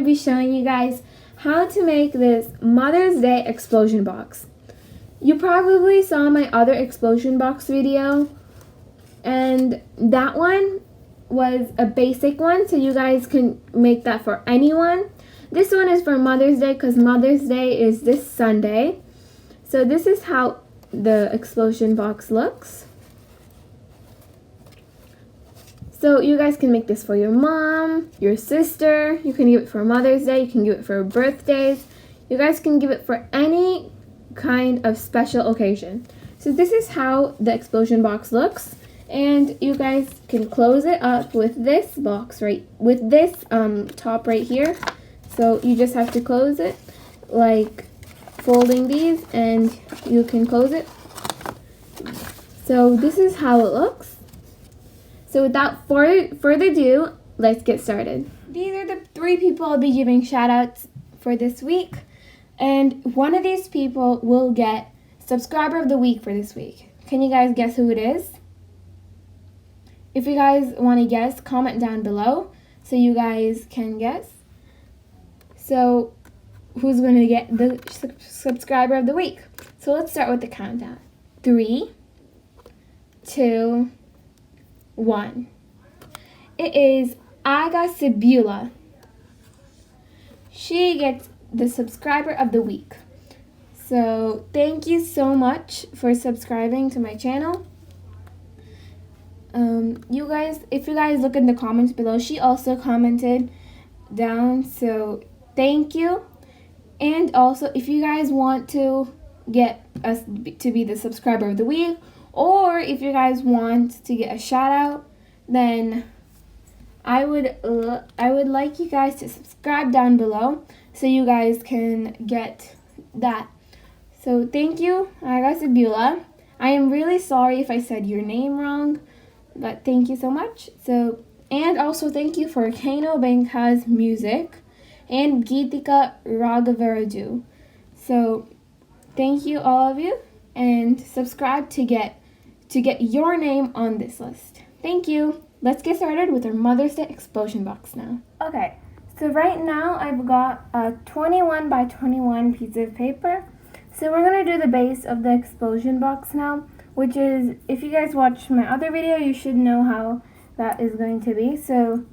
to be showing you guys how to make this Mother's Day explosion box. You probably saw my other explosion box video, and that one was a basic one, so you guys can make that for anyone. This one is for Mother's Day because Mother's Day is this Sunday. So this is how the explosion box looks. So you guys can make this for your mom, your sister. You can give it for Mother's Day. You can give it for birthdays. You guys can give it for any kind of special occasion. So this is how the explosion box looks. And you guys can close it up with this box with this top right here. So you just have to close it like folding these, and you can close it. So this is how it looks. So without further ado, let's get started. These are the 3 people I'll be giving shout outs for this week. And one of these people will get subscriber of the week for this week. Can you guys guess who it is? If you guys want to guess, comment down below so you guys can guess. So who's going to get the subscriber of the week? So let's start with the countdown. 3, 2, 1. It is Aga Sibula. She gets the subscriber of the week. So thank you so much for subscribing to my channel. You guys, if you guys look in the comments below, she also commented down, so thank you. And also, if you guys want to get us to be the subscriber of the week, or if you guys want to get a shout out, then I would like you guys to subscribe down below so you guys can get that. So thank you, Aga Sibula. I am really sorry if I said your name wrong, but thank you so much. So, and also thank you for Kano Banka's music and Geetika Raghavaraju. So thank you all of you, and subscribe to get your name on this list. Thank you. Let's get started with our Mother's Day explosion box now. Okay, so right now I've got a 21 by 21 piece of paper. So we're going to do the base of the explosion box now, which is, if you guys watched my other video, you should know how that is going to be. So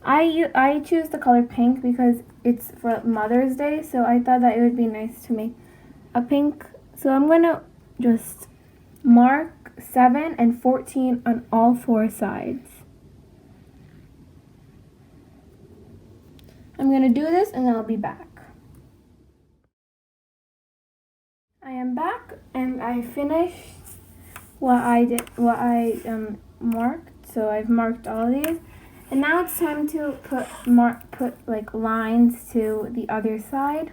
I choose the color pink because it's for Mother's Day, so I thought that it would be nice to make a pink. So I'm going to just mark 7 and 14 on all 4 sides. I'm going to do this and then I'll be back. I am back and I finished what I marked. So I've marked all these. And now it's time to put like lines to the other side.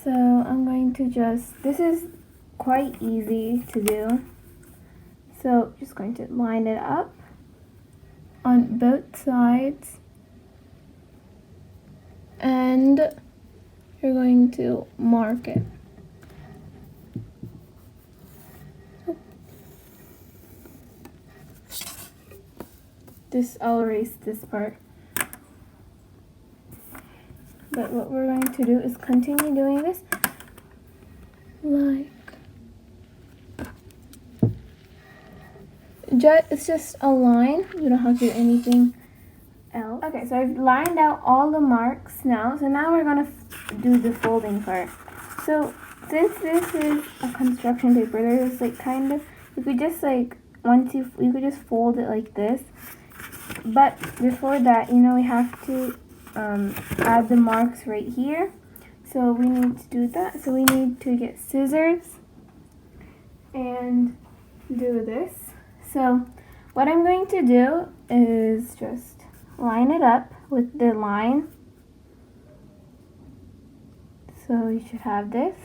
So I'm going to this is quite easy to do. So just going to line it up on both sides. And you're going to mark it. I'll erase this part. But what we're going to do is continue doing this like it's just a line. You don't have to do anything else. Okay, so I've lined out all the marks now. So now we're gonna do the folding part. So since this is a construction paper, there's like kind of, you could just like you could just fold it like this. But before that, we have to add the marks right here. So we need to do that. So we need to get scissors and do this. So what I'm going to do is just line it up with the line. So you should have this.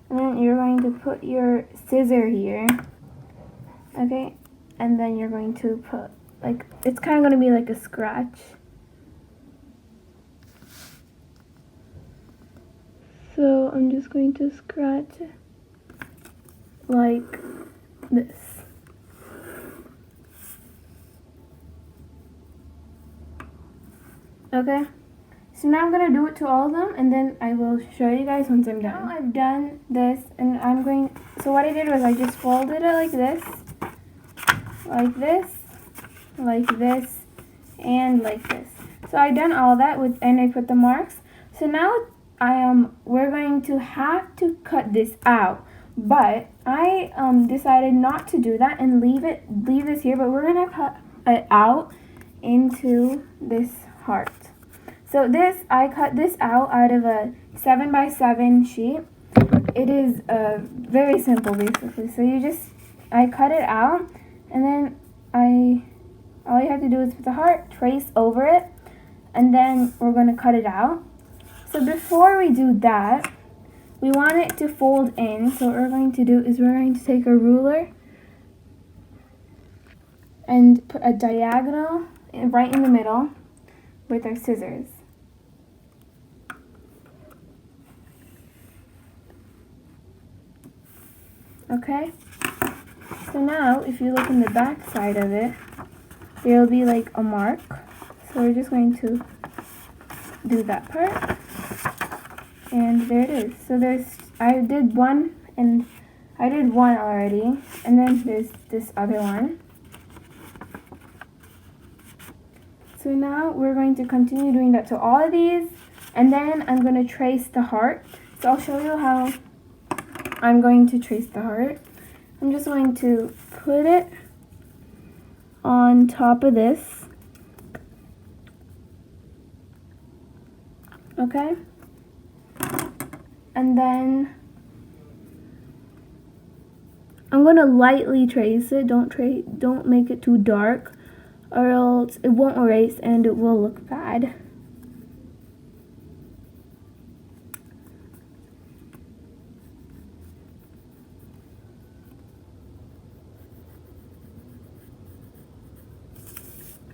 And then you're going to put your scissor here. Okay? And then you're going to put, like, it's kind of going to be like a scratch. So I'm just going to scratch it like this. Okay, So now I'm gonna do it to all of them, and then I will show you guys once I'm done. Now I've done this, and so what I did was I just folded it like this, like this, like this, and like this. So I done all that and I put the marks. So now we're going to have to cut this out, but I decided not to do that and leave this here, but we're gonna cut it out into this heart. So I cut this out of a 7x7 sheet. It is very simple basically. So I cut it out, and then all you have to do is put the heart, trace over it, and then we're going to cut it out. So before we do that, we want it to fold in. So what we're going to do is we're going to take a ruler and put a diagonal right in the middle with our scissors. Okay? So now, if you look in the back side of it, there will be like a mark. So we're just going to do that part. And there it is. So I did one already, and then there's this other one. So now we're going to continue doing that to all of these, and then I'm going to trace the heart. So I'll show you how I'm going to trace the heart. I'm just going to put it on top of this. Okay? And then I'm going to lightly trace it. Don't make it too dark, or else it won't erase and it will look bad.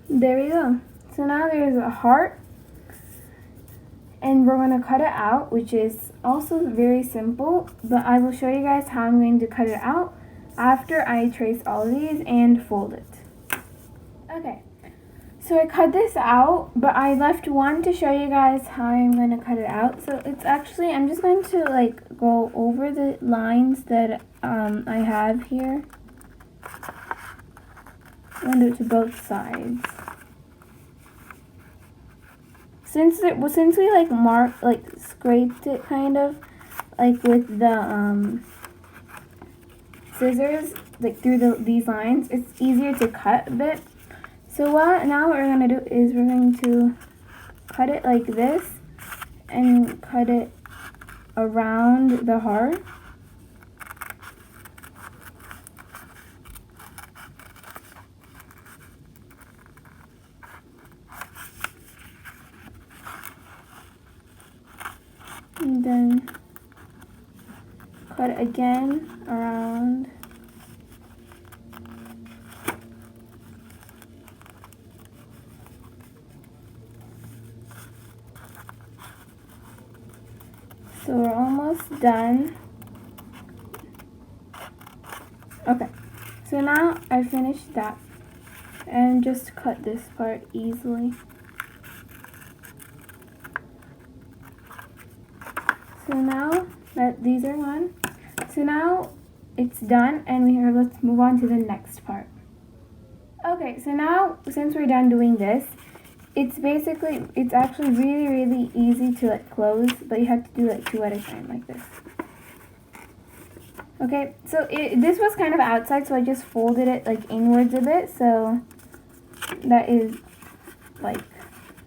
There we go. So now there's a heart, and we're going to cut it out, which is also very simple, but I will show you guys how I'm going to cut it out after I trace all of these and fold it. Okay, so I cut this out, but I left one to show you guys how I'm going to cut it out. So it's actually, I'm just going to like go over the lines that I have here. I'm going to do it to both sides. Since we like scraped it kind of like with the scissors like through these lines, it's easier to cut a bit. So now what we're gonna do is we're going to cut it like this and cut it around the heart. And then cut it again around. So we're almost done. Okay, so now I finished that and just cut this part easily. So now that these are done, so now it's done, and let's move on to the next part. Okay, so now since we're done doing this, it's actually really easy to like close, but you have to do like 2 at a time like this. Okay, so this was kind of outside, so I just folded it like inwards a bit, so that is like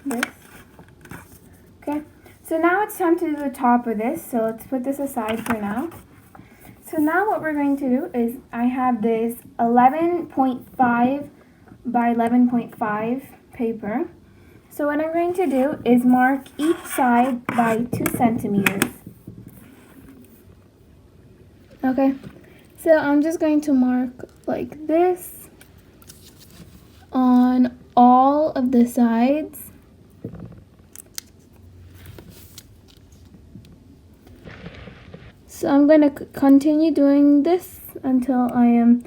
this. Okay, so now it's time to do the top of this, so let's put this aside for now. So now what we're going to do is I have this 11.5 by 11.5 paper. So what I'm going to do is mark each side by 2 centimeters. Okay, so I'm just going to mark like this on all of the sides. So I'm going to continue doing this until I am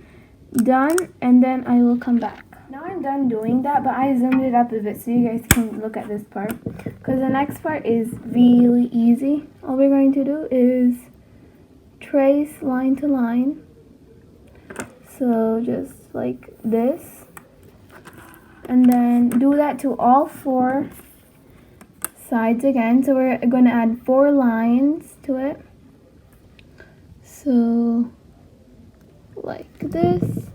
done, and then I will come back. Now now I'm done doing that, but I zoomed it up a bit so you guys can look at this part, because the next part is really easy. All we're going to do is trace line to line, so just like this, and then do that to all 4 sides again. So we're going to add 4 lines to it, so like this,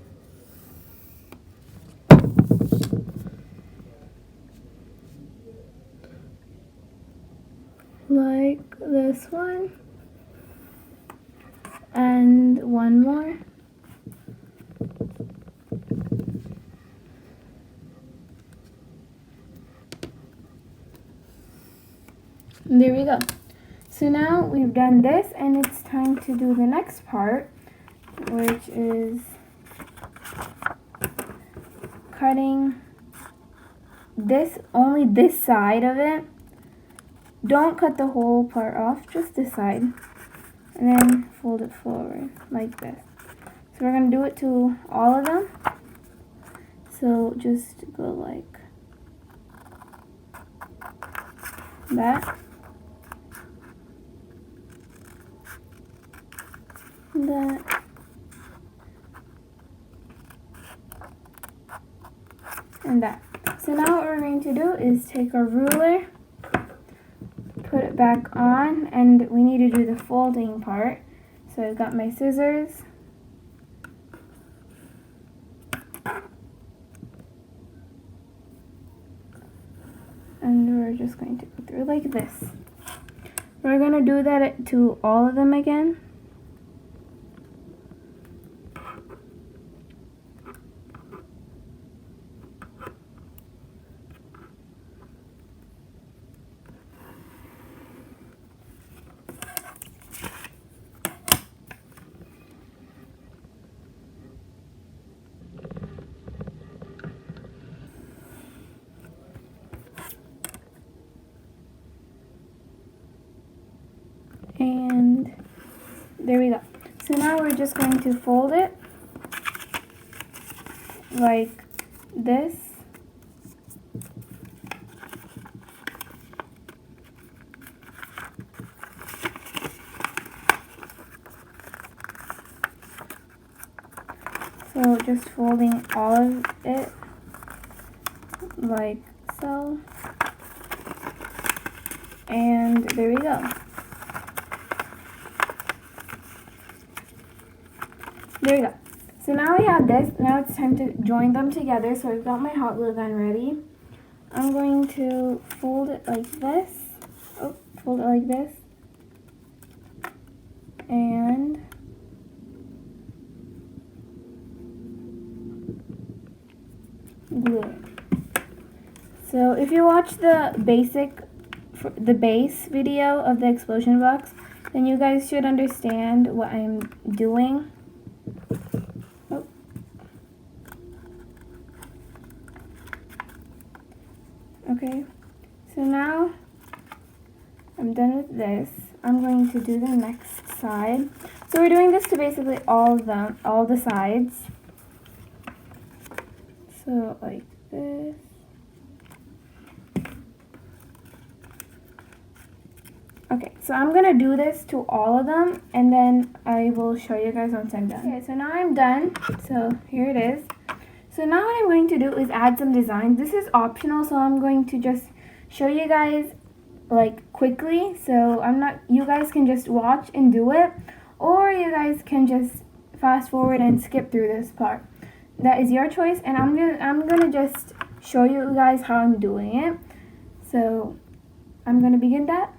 like this one, and one more. And there we go. So now we've done this, and it's time to do the next part, which is cutting this, only this side of it. Don't cut the whole part off, just this side, and then fold it forward like this. So we're going to do it to all of them. So just go like that, that, and that. So now what we're going to do is take our ruler, put it back on, and we need to do the folding part. So I've got my scissors, and we're just going to go through like this. We're going to do that to all of them again. And there we go. So now we're just going to fold it like this. So just folding all of it like so. And there we go. There we go. So now we have this. Now it's time to join them together. So I've got my hot glue gun ready. I'm going to fold it like this. Oh, fold it like this. And glue it. So if you watch the base video of the explosion box, then you guys should understand what I'm doing. Oh. Okay, so now I'm done with this. I'm going to do the next side. So we're doing this to basically all the sides. So like this. Okay, so I'm gonna do this to all of them, and then I will show you guys once I'm done. Okay, so now I'm done. So here it is. So now what I'm going to do is add some designs. This is optional, so I'm going to just show you guys like quickly. So you guys can just watch and do it, or you guys can just fast forward and skip through this part. That is your choice, and I'm gonna just show you guys how I'm doing it. So I'm gonna begin that.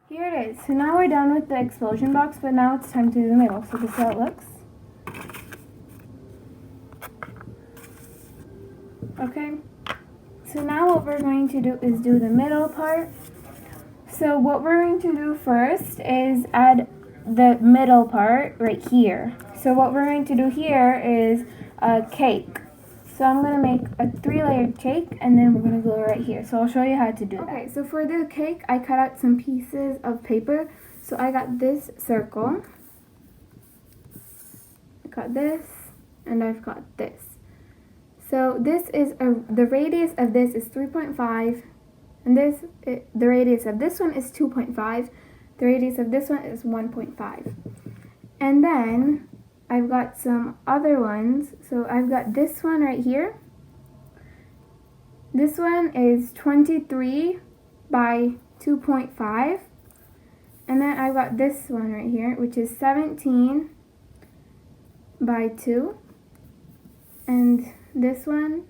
Here it is. So now we're done with the explosion box, but now it's time to do the middle. So this is how it looks. Okay. So now what we're going to do is do the middle part. So what we're going to do first is add the middle part right here. So what we're going to do here is a cake. So I'm going to make a 3-layered cake and then we're going to go right here. So I'll show you how to do that. Okay, so for the cake, I cut out some pieces of paper. So I got this circle. I got this and I've got this. So this is the radius of this is 3.5 and the radius of this one is 2.5. The radius of this one is 1.5. And then I've got some other ones. So I've got this one right here. This one is 23 by 2.5. And then I've got this one right here, which is 17 by 2. And this one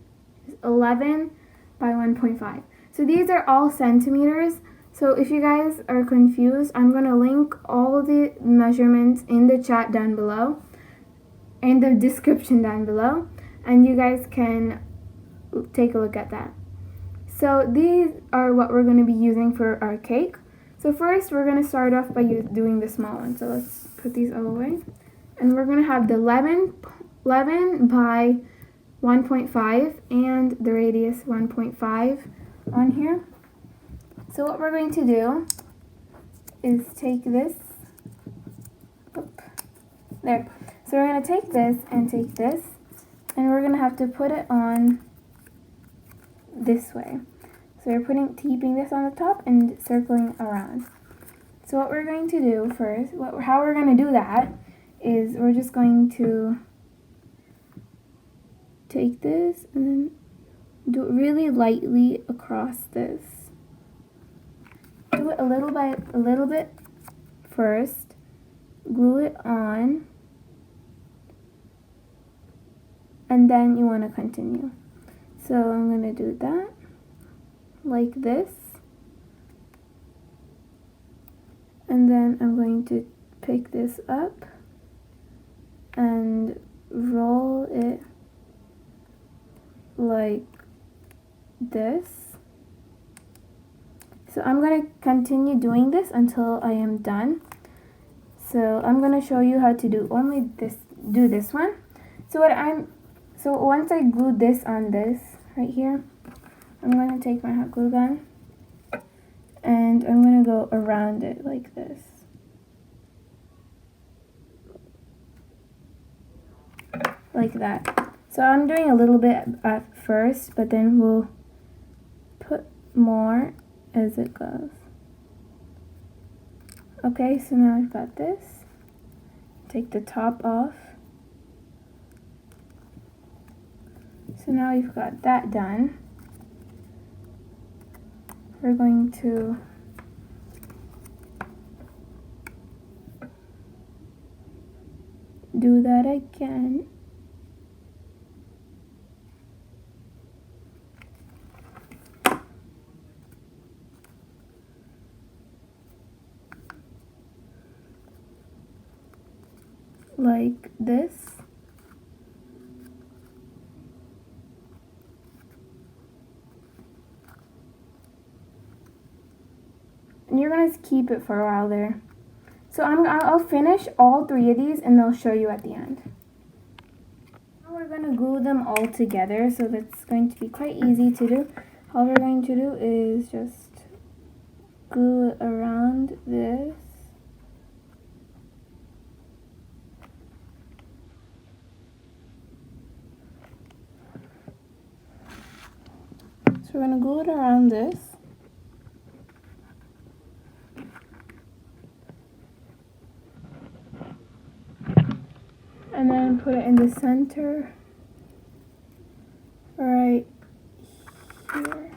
is 11 by 1.5. So these are all centimeters. So if you guys are confused, I'm going to link all the measurements in the chat down below, in the description down below, and you guys can take a look at that. So these are what we're going to be using for our cake. So first we're going to start off by doing the small one. So let's put these all away. And we're going to have the 11 by 1.5 and the radius 1.5 on here. So what we're going to do is take this, there. So we're going to take this, and we're going to have to put it on this way. So we're keeping this on the top and circling around. So what we're going to do first, how we're going to do that is we're just going to take this and then do it really lightly across this. Do it a little bit first, glue it on, and then you want to continue. So I'm going to do that like this, and then I'm going to pick this up and roll it like this. So I'm going to continue doing this until I am done. So I'm going to show you how to do this one. So once I glue this on this right here, I'm going to take my hot glue gun and I'm going to go around it like this. Like that. So I'm doing a little bit at first, but then we'll put more as it goes. Okay, so now I've got this. Take the top off. So now we've got that done. We're going to do that again. Like this. And you're going to keep it for a while there. So I'll finish all 3 of these and I'll show you at the end. Now we're going to glue them all together, so that's going to be quite easy to do. All we're going to do is just glue it around this. So we're going to glue it around this. And then put it in the center right here.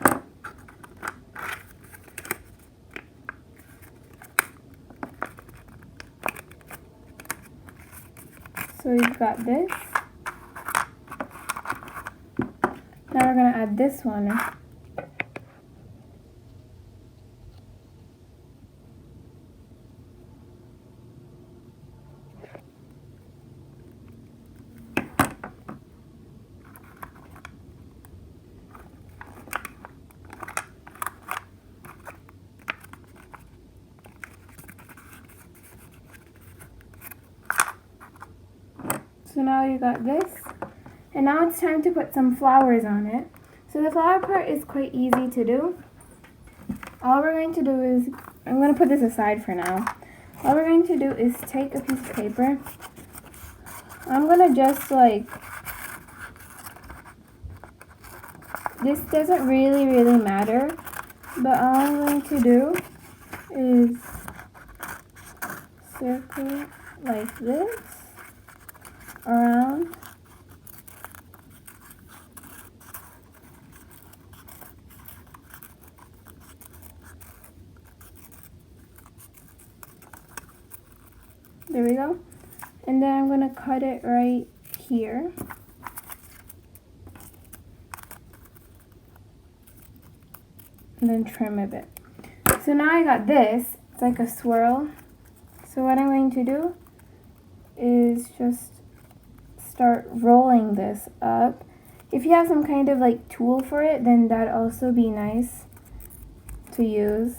So we've got this. Now we're going to add this one. So now you got this. And now it's time to put some flowers on it. So the flower part is quite easy to do. All we're going to do is, I'm going to put this aside for now. All we're going to do is take a piece of paper. I'm going to just like, this doesn't really matter, but all I'm going to do is circle like this around. There we go. And then I'm going to cut it right here. And then trim a bit. So now I got this. It's like a swirl. So what I'm going to do is just start rolling this up. If you have some kind of like tool for it, then that'd also be nice to use.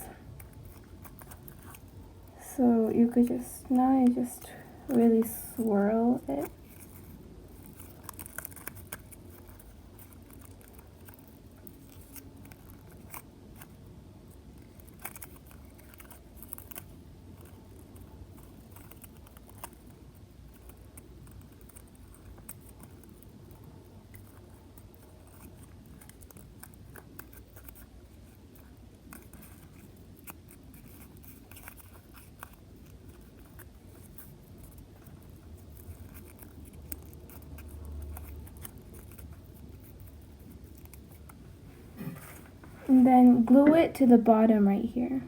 So you could just, now I just really swirl it. And then glue it to the bottom right here.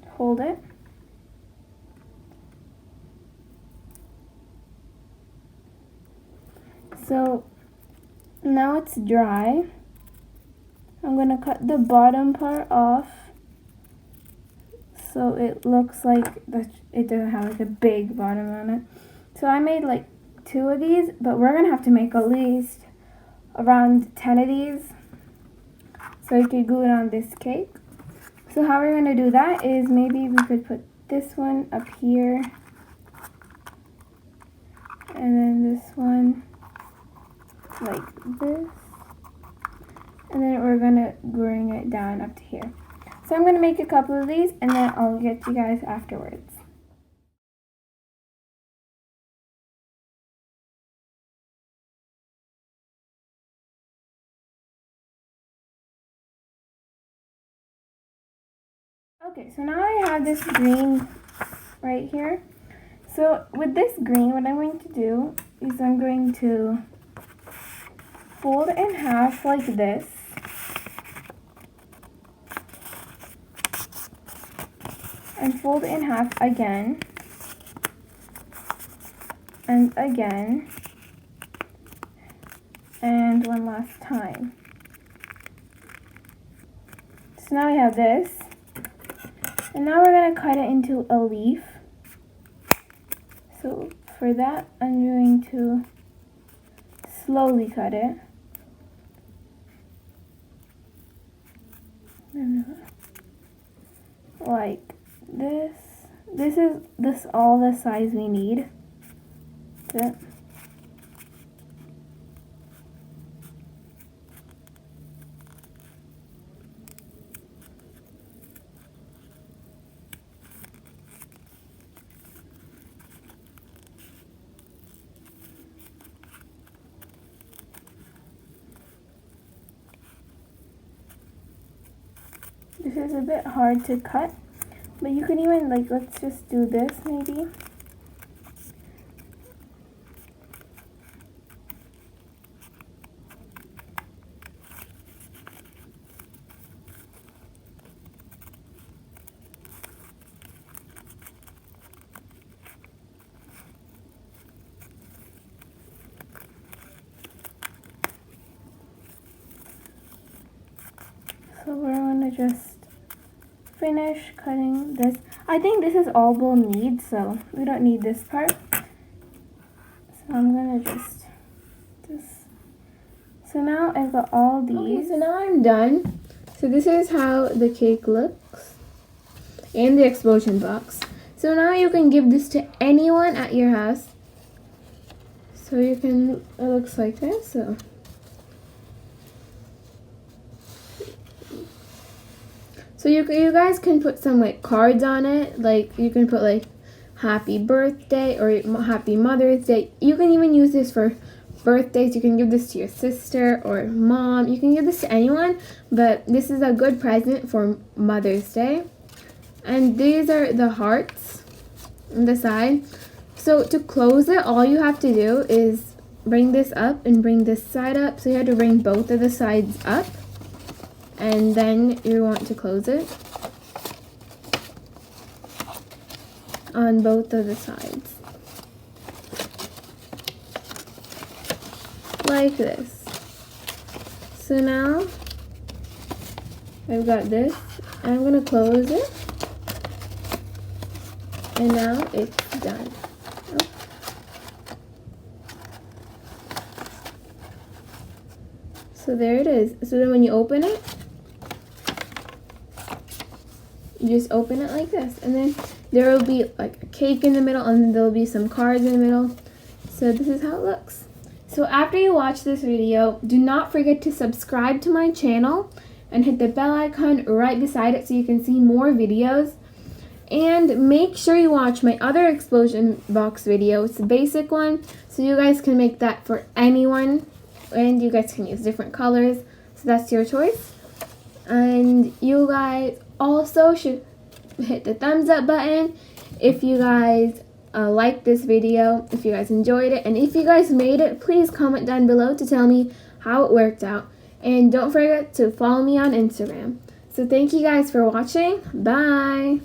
Hold it. So now it's dry. I'm going to cut the bottom part off so it looks like it doesn't have like a big bottom on it. So I made like 2 of these, but we're going to have to make at least around 10 of these so you can glue it on this cake. So how we're going to do that is maybe we could put this one up here and then this one like this, and then we're going to bring it down up to here. So I'm going to make a couple of these and then I'll get you guys afterwards. Okay, so now I have this green right here. So with this green, what I'm going to do is I'm going to fold it in half like this. And fold it in half again. And again. And one last time. So now we have this. And now we're going to cut it into a leaf. So for that, I'm going to slowly cut it. Like this. This is all the size we need. That's it. This is a bit hard to cut, but you can even like, let's just do this maybe. So we're gonna just finish cutting this. I think this is all we'll need, so we don't need this part. So I'm gonna just So now I've got all these. Okay, so now I'm done. So this is how the cake looks in the explosion box. So now you can give this to anyone at your house. So you can, it looks like this. So you guys can put some like cards on it. Like you can put like happy birthday or happy Mother's Day. You can even use this for birthdays. You can give this to your sister or mom. You can give this to anyone, but this is a good present for Mother's Day. And these are the hearts on the side. So to close it, all you have to do is bring this up and bring this side up. So you have to bring both of the sides up, and then you want to close it on both of the sides. Like this. So now I've got this. I'm gonna close it, and now it's done. So there it is. So then when you open it, you just open it like this, and then there will be like a cake in the middle, and then there will be some cards in the middle. So this is how it looks. So after you watch this video, do not forget to subscribe to my channel and hit the bell icon right beside it so you can see more videos. And make sure you watch my other explosion box video. It's a basic one, so you guys can make that for anyone, and you guys can use different colors, so that's your choice. And you guys also should hit the thumbs up button if you guys like this video, if you guys enjoyed it, and if you guys made it, please comment down below to tell me how it worked out. And don't forget to follow me on Instagram. So thank you guys for watching. Bye!